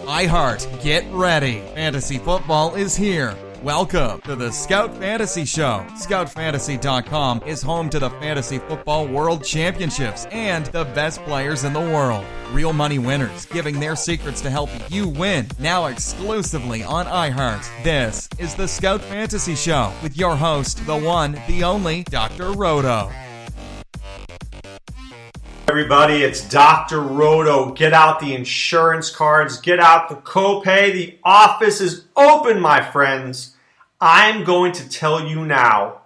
iHeart, get ready. Fantasy football is here. Welcome to the Scout Fantasy Show. ScoutFantasy.com is home to the Fantasy Football World Championships and the best players in the world. Real money winners giving their secrets to help you win. Now exclusively on iHeart. This is the Scout Fantasy Show with your host, the one, the only, Dr. Roto. Everybody, it's Dr. Roto. Get out the insurance cards. Get out the copay. The office is open, my friends. I'm going to tell you now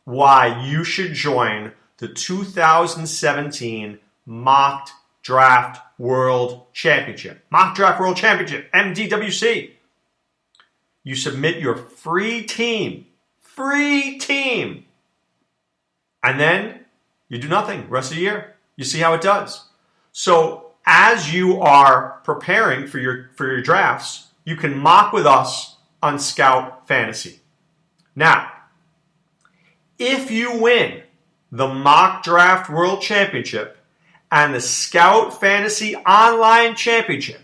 why you should join the 2017 Mock Draft World Championship. Mock Draft World Championship, MDWC. You submit your free team, and then you do nothing the rest of the year. You see how it does. So as you are preparing for your drafts, you can mock with us on Scout Fantasy. Now, if you win the Mock Draft World Championship and the Scout Fantasy Online Championship,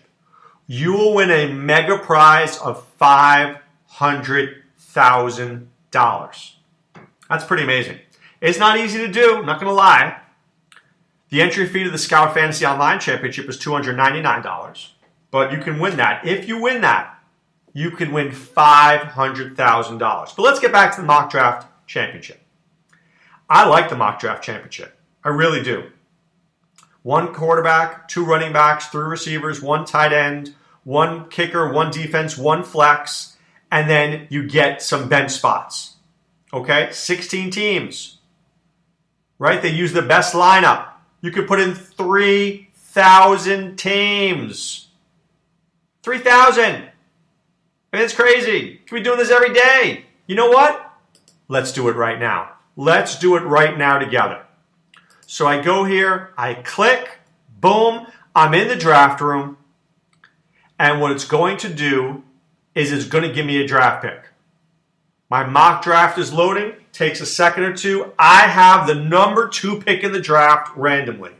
you will win a mega prize of $500,000. That's pretty amazing. It's not easy to do, I'm not going to lie. The entry fee to the Scout Fantasy Online Championship is $299, but you can win that. If you win that, you can win $500,000. But let's get back to the Mock Draft Championship. I like the Mock Draft Championship. I really do. 1 quarterback, 2 running backs, 3 receivers, 1 tight end, 1 kicker, 1 defense, 1 flex, and then you get some bench spots. Okay? 16 teams. Right? They use the best lineup. You could put in 3,000 teams. 3,000. I mean, it's crazy. You could be doing this every day. You know what? Let's do it right now. Let's do it right now together. So I go here, I click, boom, I'm in the draft room, and what it's going to do is it's going to give me a draft pick. My mock draft is loading, takes a second or two. I have the number 2 pick in the draft randomly.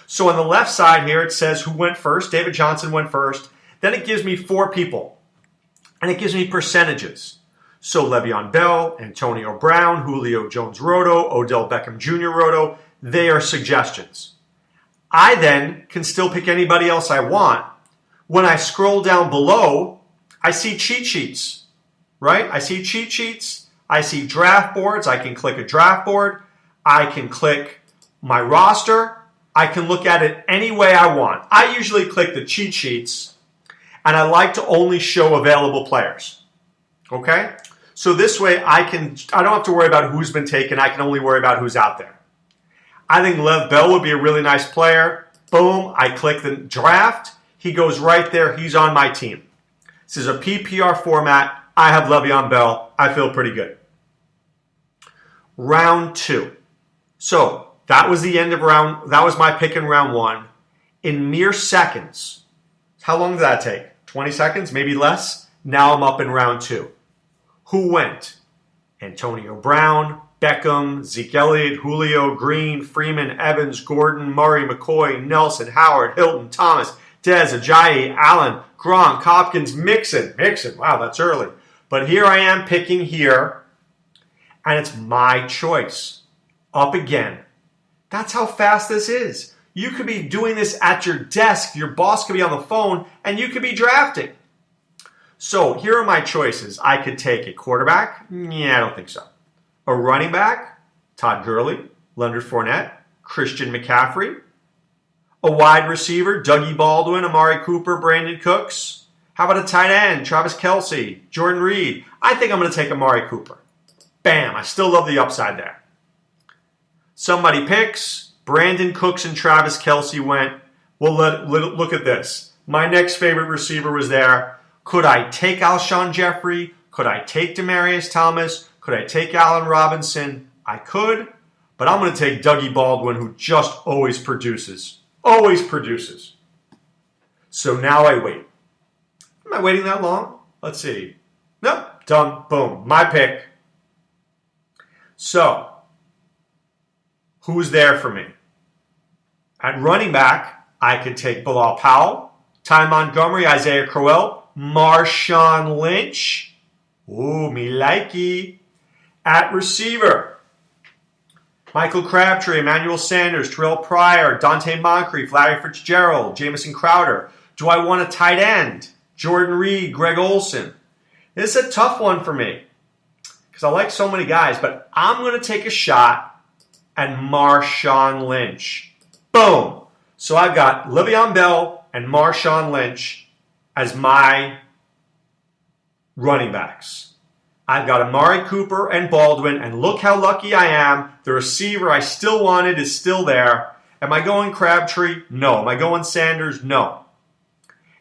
So on the left side here, it says who went first. David Johnson went first. Then it gives me 4 people, and it gives me percentages. So Le'Veon Bell, Antonio Brown, Julio Jones Roto, Odell Beckham Jr. Roto, they are suggestions. I then can still pick anybody else I want. When I scroll down below, I see cheat sheets. Right? I see cheat sheets. I see draft boards. I can click a draft board. I can click my roster. I can look at it any way I want. I usually click the cheat sheets, and I like to only show available players. Okay? So this way I don't have to worry about who's been taken. I can only worry about who's out there. I think Lev Bell would be a really nice player. Boom. I click the draft. He goes right there. He's on my team. This is a PPR format. I have Le'Veon Bell. I feel pretty good. Round 2. So that was the end of that was my pick in round 1. In mere seconds. How long did that take? 20 seconds? Maybe less? Now I'm up in round 2. Who went? Antonio Brown, Beckham, Zeke Elliott, Julio, Green, Freeman, Evans, Gordon, Murray, McCoy, Nelson, Howard, Hilton, Thomas, Dez, Ajayi, Allen, Gronk, Hopkins, Mixon. Wow, that's early. But here I am picking here, and it's my choice. Up again. That's how fast this is. You could be doing this at your desk. Your boss could be on the phone, and you could be drafting. So here are my choices. I could take a quarterback. Yeah, I don't think so. A running back. Todd Gurley, Leonard Fournette, Christian McCaffrey. A wide receiver. Dougie Baldwin, Amari Cooper, Brandon Cooks. How about a tight end? Travis Kelce, Jordan Reed. I think I'm going to take Amari Cooper. Bam. I still love the upside there. Somebody picks. Brandon Cooks and Travis Kelce went. Well, look at this. My next favorite receiver was there. Could I take Alshon Jeffrey? Could I take Demaryius Thomas? Could I take Allen Robinson? I could. But I'm going to take Dougie Baldwin, who just always produces. Always produces. So now I wait. Am I waiting that long? Let's see. Nope. Done. Boom. My pick. So, who's there for me? At running back, I could take Bilal Powell, Ty Montgomery, Isaiah Crowell, Marshawn Lynch. Ooh, me likey. At receiver, Michael Crabtree, Emmanuel Sanders, Terrell Pryor, Dante Moncrief, Larry Fitzgerald, Jamison Crowder. Do I want a tight end? Jordan Reed, Greg Olson. This is a tough one for me because I like so many guys, but I'm going to take a shot at Marshawn Lynch. Boom. So I've got Le'Veon Bell and Marshawn Lynch as my running backs. I've got Amari Cooper and Baldwin, and look how lucky I am. The receiver I still wanted is still there. Am I going Crabtree? No. Am I going Sanders? No.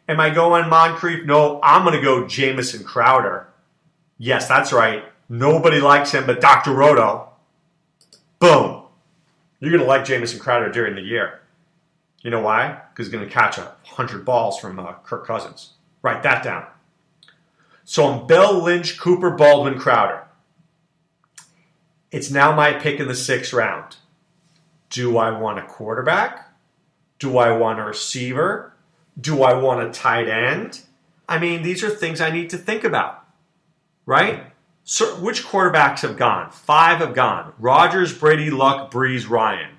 Am I going Moncrief? No. I'm going to go Jamison Crowder. Yes, that's right. Nobody likes him but Dr. Roto. Boom. You're going to like Jamison Crowder during the year. You know why? Because he's going to catch 100 balls from Kirk Cousins. Write that down. So I'm Bell, Lynch, Cooper, Baldwin, Crowder. It's now my pick in the 6th round. Do I want a quarterback? Do I want a receiver? Do I want a tight end? I mean, these are things I need to think about, right? So which quarterbacks have gone? 5 have gone. Rodgers, Brady, Luck, Breeze, Ryan.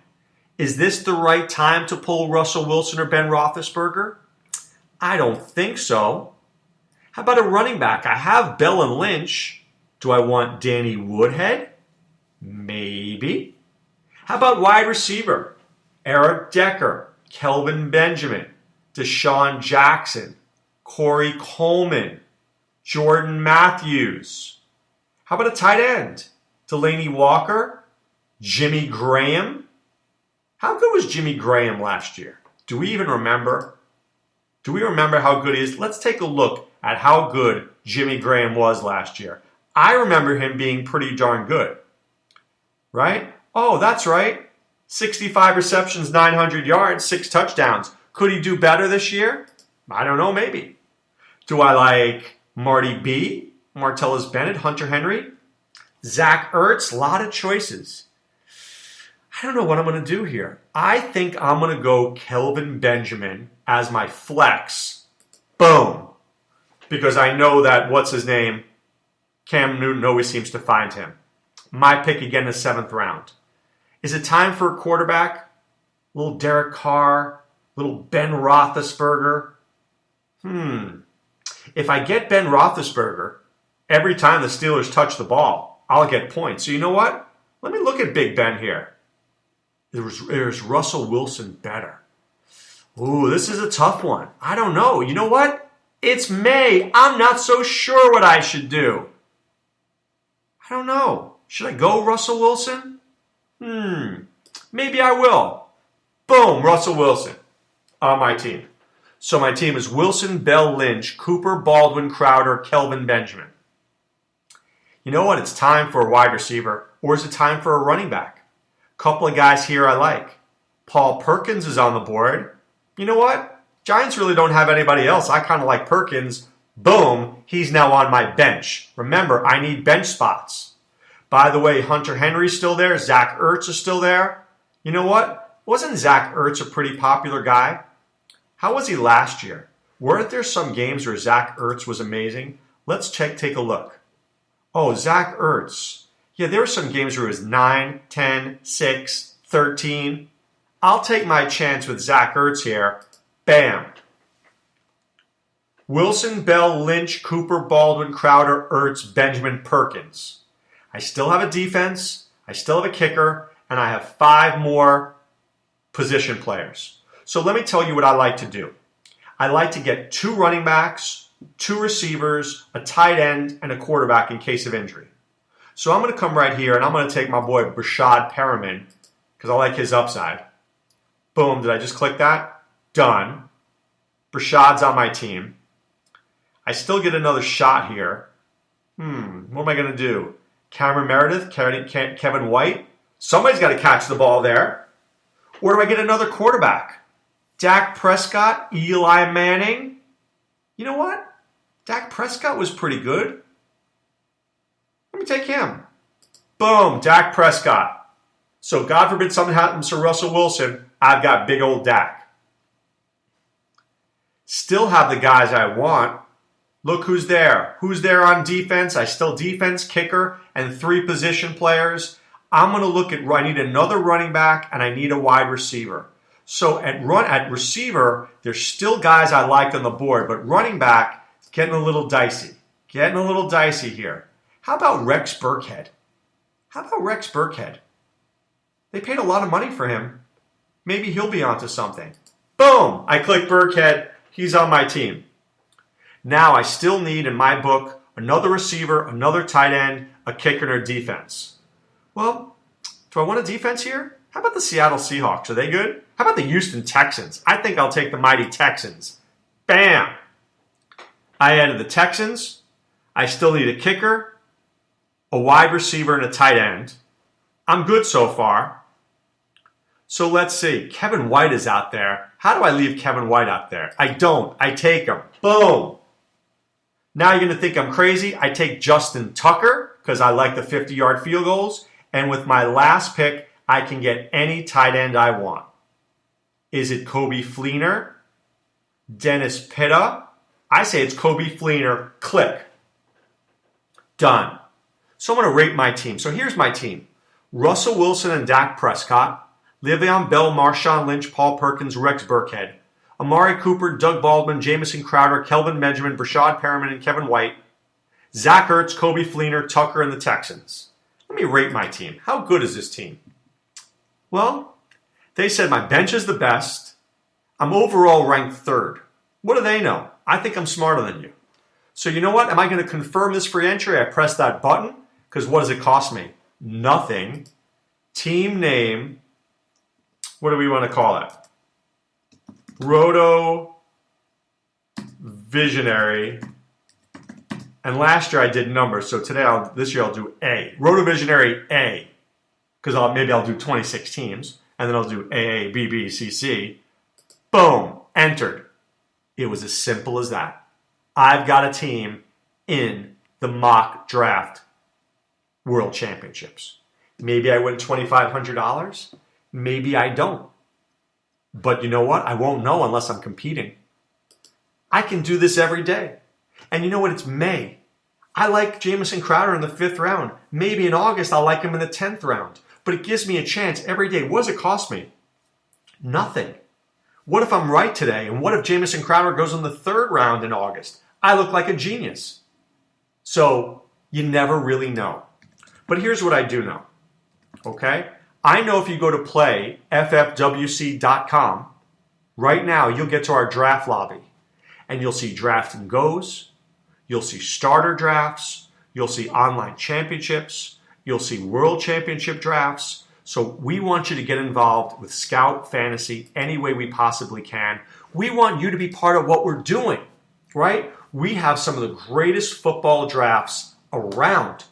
Is this the right time to pull Russell Wilson or Ben Roethlisberger? I don't think so. How about a running back? I have Bell and Lynch. Do I want Danny Woodhead? Maybe. How about wide receiver? Eric Decker, Kelvin Benjamin, Deshaun Jackson, Corey Coleman, Jordan Matthews. How about a tight end? Delaney Walker, Jimmy Graham. How good was Jimmy Graham last year? Do we even remember? Do we remember how good he is? Let's take a look at how good Jimmy Graham was last year. I remember him being pretty darn good. Right? Oh, that's right. 65 receptions, 900 yards, 6 touchdowns. Could he do better this year? I don't know, maybe. Do I like Marty B, Martellus Bennett, Hunter Henry, Zach Ertz? A lot of choices. I don't know what I'm going to do here. I think I'm going to go Kelvin Benjamin as my flex. Boom. Because I know that, what's his name? Cam Newton always seems to find him. My pick again in the 7th round. Is it time for a quarterback? Little Derek Carr, little Ben Roethlisberger. If I get Ben Roethlisberger, every time the Steelers touch the ball, I'll get points. So you know what? Let me look at Big Ben here. There's Russell Wilson better. Ooh, this is a tough one. I don't know. You know what? It's May. I'm not so sure what I should do. I don't know. Should I go Russell Wilson? Maybe I will. Boom, Russell Wilson on my team. So my team is Wilson, Bell, Lynch, Cooper, Baldwin, Crowder, Kelvin Benjamin. You know what? It's time for a wide receiver, or is it time for a running back? Couple of guys here I like. Paul Perkins is on the board. You know what? Giants really don't have anybody else. I kind of like Perkins. Boom, he's now on my bench. Remember, I need bench spots. By the way, Hunter Henry's still there. Zach Ertz is still there. You know what? Wasn't Zach Ertz a pretty popular guy? How was he last year? Weren't there some games where Zach Ertz was amazing? Let's take a look. Oh, Zach Ertz. Yeah, there were some games where it was 9, 10, 6, 13. I'll take my chance with Zach Ertz here. Bam. Wilson, Bell, Lynch, Cooper, Baldwin, Crowder, Ertz, Benjamin, Perkins. I still have a defense, I still have a kicker, and I have 5 more position players. So let me tell you what I like to do. I like to get 2 running backs, 2 receivers, a tight end, and a quarterback in case of injury. So I'm going to come right here, and I'm going to take my boy Brashad Perriman, because I like his upside. Boom, did I just click that? Done. Brashad's on my team. I still get another shot here. What am I going to do? Cameron Meredith, Kevin White. Somebody's got to catch the ball there. Or do I get another quarterback? Dak Prescott, Eli Manning. You know what? Dak Prescott was pretty good. Let me take him. Boom, Dak Prescott. So God forbid something happens to Russell Wilson, I've got big old Dak. Still have the guys I want. Look who's there. Who's there on defense? I still defense, kicker, and 3 position players. I'm going to look at, I need another running back and I need a wide receiver. So at receiver, there's still guys I like on the board, but running back, it's getting a little dicey. Getting a little dicey here. How about Rex Burkhead? They paid a lot of money for him. Maybe he'll be onto something. Boom! I click Burkhead. He's on my team. Now I still need, in my book, another receiver, another tight end, a kicker, and a defense. Well, do I want a defense here? How about the Seattle Seahawks? Are they good? How about the Houston Texans? I think I'll take the mighty Texans. Bam! I added the Texans. I still need a kicker, a wide receiver, and a tight end. I'm good so far. So let's see. Kevin White is out there. How do I leave Kevin White out there? I don't. I take him. Boom! Now you're going to think I'm crazy. I take Justin Tucker because I like the 50-yard field goals. And with my last pick, I can get any tight end I want. Is it Kobe Fleener? Dennis Pitta? I say it's Kobe Fleener. Click. Done. So I'm going to rate my team. So here's my team. Russell Wilson and Dak Prescott. Le'Veon Bell, Marshawn Lynch, Paul Perkins, Rex Burkhead. Amari Cooper, Doug Baldwin, Jamison Crowder, Kelvin Benjamin, Brashad Perriman, and Kevin White. Zach Ertz, Kobe Fleener, Tucker, and the Texans. Let me rate my team. How good is this team? Well, they said my bench is the best. I'm overall ranked 3rd. What do they know? I think I'm smarter than you. So you know what? Am I going to confirm this free entry? I press that button because what does it cost me? Nothing. Team name. What do we want to call it? Roto Visionary. And last year I did numbers, so this year I'll do A. Roto Visionary A. Because maybe I'll do 26 teams, and then I'll do AA, BB, CC. Boom. Entered. It was as simple as that. I've got a team in the mock draft World Championships. Maybe I win $2,500. Maybe I don't. But you know what? I won't know unless I'm competing. I can do this every day. And you know what? It's May. I like Jamison Crowder in the 5th round. Maybe in August I'll like him in the 10th round. But it gives me a chance every day. What does it cost me? Nothing. What if I'm right today? And what if Jamison Crowder goes in the 3rd round in August? I look like a genius. So you never really know. But here's what I do know. Okay? I know if you go to play ffwc.com, right now you'll get to our draft lobby. And you'll see draft and goes. You'll see starter drafts. You'll see online championships. You'll see world championship drafts. So we want you to get involved with Scout Fantasy any way we possibly can. We want you to be part of what we're doing, right? We have some of the greatest football drafts around,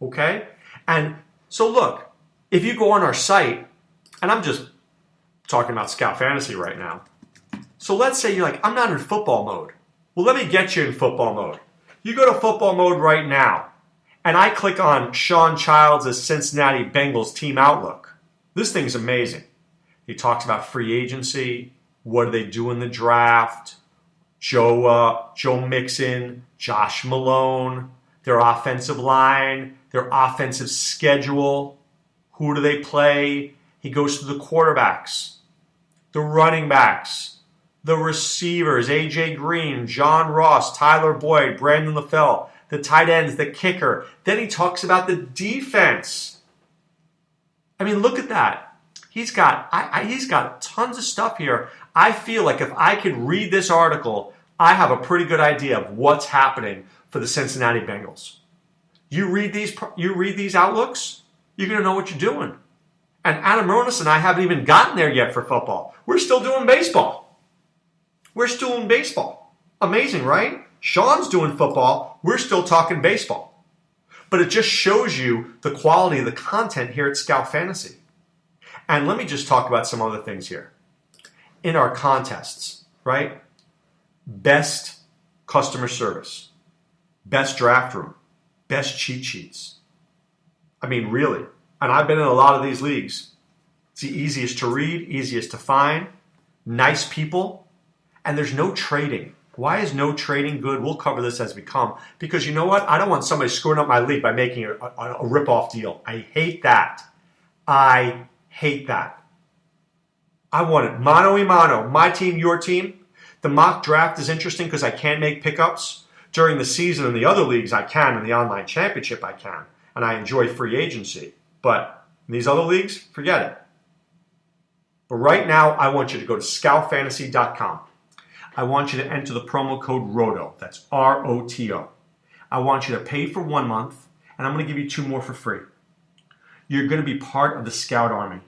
okay? And so look, if you go on our site, and I'm just talking about Scout Fantasy right now. So let's say you're like, I'm not in football mode. Well, let me get you in football mode. You go to football mode right now. And I click on Sean Childs' Cincinnati Bengals team outlook. This thing's amazing. He talks about free agency, what do they do in the draft, Joe Mixon, Josh Malone, their offensive line, their offensive schedule, who do they play. He goes through the quarterbacks, the running backs, the receivers, A.J. Green, John Ross, Tyler Boyd, Brandon LaFell, the tight ends, the kicker. Then he talks about the defense. I mean, look at that. He's got tons of stuff here. I feel like if I could read this article, I have a pretty good idea of what's happening for the Cincinnati Bengals. You read these outlooks, you're going to know what you're doing. And Adam Ronis and I haven't even gotten there yet for football. We're still doing baseball. Amazing, right? Sean's doing football. We're still talking baseball. But it just shows you the quality of the content here at Scout Fantasy. And let me just talk about some other things here. In our contests, right? Best customer service, best draft room, best cheat sheets. I mean, really. And I've been in a lot of these leagues. It's the easiest to read, easiest to find, nice people. And there's no trading. Why is no trading good? We'll cover this as we come. Because you know what? I don't want somebody screwing up my league by making a rip-off deal. I hate that. I hate that. I want it mano a mano. My team, your team. The mock draft is interesting because I can make pickups. During the season in the other leagues, I can. In the online championship, I can. And I enjoy free agency. But in these other leagues, forget it. But right now, I want you to go to scoutfantasy.com. I want you to enter the promo code ROTO. That's ROTO. I want you to pay for 1 month, and I'm going to give you 2 more for free. You're going to be part of the Scout Army.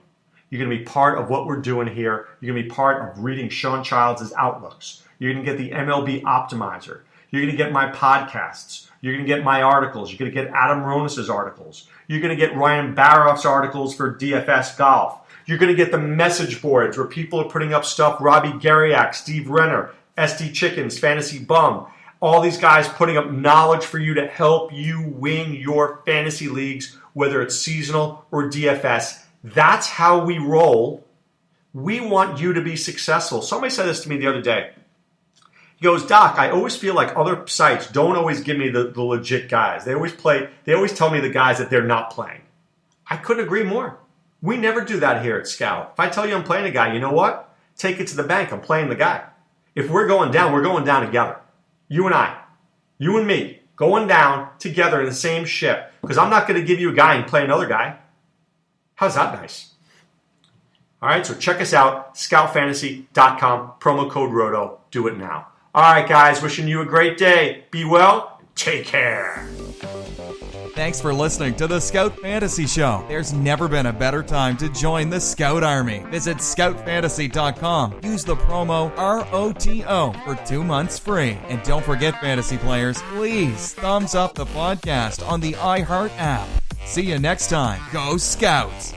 You're going to be part of what we're doing here. You're going to be part of reading Sean Childs' outlooks. You're going to get the MLB Optimizer. You're going to get my podcasts. You're going to get my articles. You're going to get Adam Ronis' articles. You're going to get Ryan Baroff's articles for DFS Golf. You're going to get the message boards where people are putting up stuff. Robbie Garriak, Steve Renner, SD Chickens, Fantasy Bum. All these guys putting up knowledge for you to help you win your fantasy leagues, whether it's seasonal or DFS. That's how we roll. We want you to be successful. Somebody said this to me the other day. He goes, Doc, I always feel like other sites don't always give me the legit guys. They always tell me the guys that they're not playing. I couldn't agree more. We never do that here at Scout. If I tell you I'm playing a guy, you know what? Take it to the bank. I'm playing the guy. If we're going down together. You and I. You and me. Going down together in the same ship. Because I'm not going to give you a guy and play another guy. How's that nice? All right, so check us out. Scoutfantasy.com. Promo code ROTO. Do it now. All right, guys. Wishing you a great day. Be well. Take care. Thanks for listening to the Scout Fantasy Show. There's never been a better time to join the Scout Army. Visit scoutfantasy.com. Use the promo ROTO for 2 months free. And don't forget, fantasy players, please thumbs up the podcast on the iHeart app. See you next time. Go Scouts!